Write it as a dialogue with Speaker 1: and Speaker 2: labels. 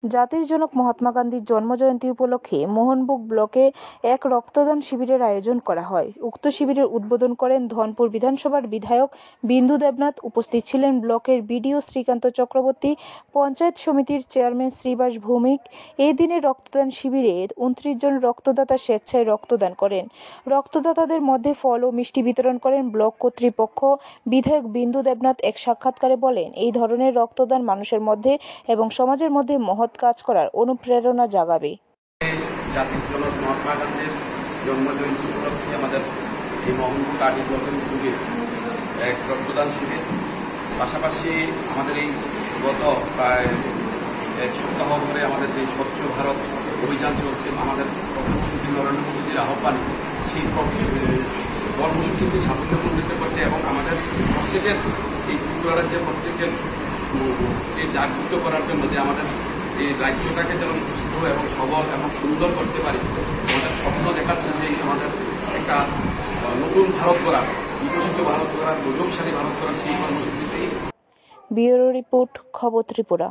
Speaker 1: জাতির জনক মহাত্মা গান্ধীর জন্মজয়ন্তী উপলক্ষে মোহনবুগ ব্লকে এক রক্তদান শিবিরের আয়োজন করা হয়। উক্ত শিবিরের উদ্বোধন করেন ধনপুর বিধানসভার বিধায়ক বিন্দু দেবনাথ। উপস্থিত ছিলেন ব্লকের বিডিও শ্রীকান্ত চক্রবর্তী, পঞ্চায়েত সমিতির চেয়ারম্যান শ্রীবাস ভৌমিক। এই দিনের রক্তদান শিবিরে 29 জন রক্তদাতা স্বেচ্ছায় রক্তদান করেন। রক্তদাতাদের মধ্যে ফল ও মিষ্টি বিতরণ করেন ব্লক কর্তৃপক্ষ। বিধায়ক বিন্দু দেবনাথ এক সাক্ষাৎকারে বলেন, এই ধরনের রক্তদান মানুষের মধ্যে এবং সমাজের মধ্যে মহৎ কাজ করার অনুপ্রেরণা জাগাবে।
Speaker 2: জাতির জনক মহাত্মা গান্ধীর জন্মজয়ন্তী উপলক্ষে আমাদের এই মোহনবুগ আদি ব্লকের উদ্যোগে এক রক্তদান শিবির, পাশাপাশি আমাদের এই গত প্রায় এক সপ্তাহ ধরে আমাদের যে স্বচ্ছ ভারত অভিযান চলছে, আমাদের প্রধানমন্ত্রী নরেন্দ্র মোদীর আহ্বানে সেই কর্মসূচিতে সাফল্যমণ্ডিত করতে এবং আমাদের প্রত্যেকের এই ত্রিপুরা রাজ্যের প্রত্যেকের জাগৃত করার জন্য যে আমাদের এই রাজ্যটাকে যেন সুস্থ এবং সবল এবং সুন্দর করতে পারি, আমাদের স্বপ্ন দেখাচ্ছে যে আমাদের একটা নতুন ভারত গড়ার, বিকশিত ভারত গড়ার, গৌরবশালী ভারত গড়ার সেই কর্মসূচিতেই।
Speaker 1: ব্যুরো রিপোর্ট, খবর ত্রিপুরা।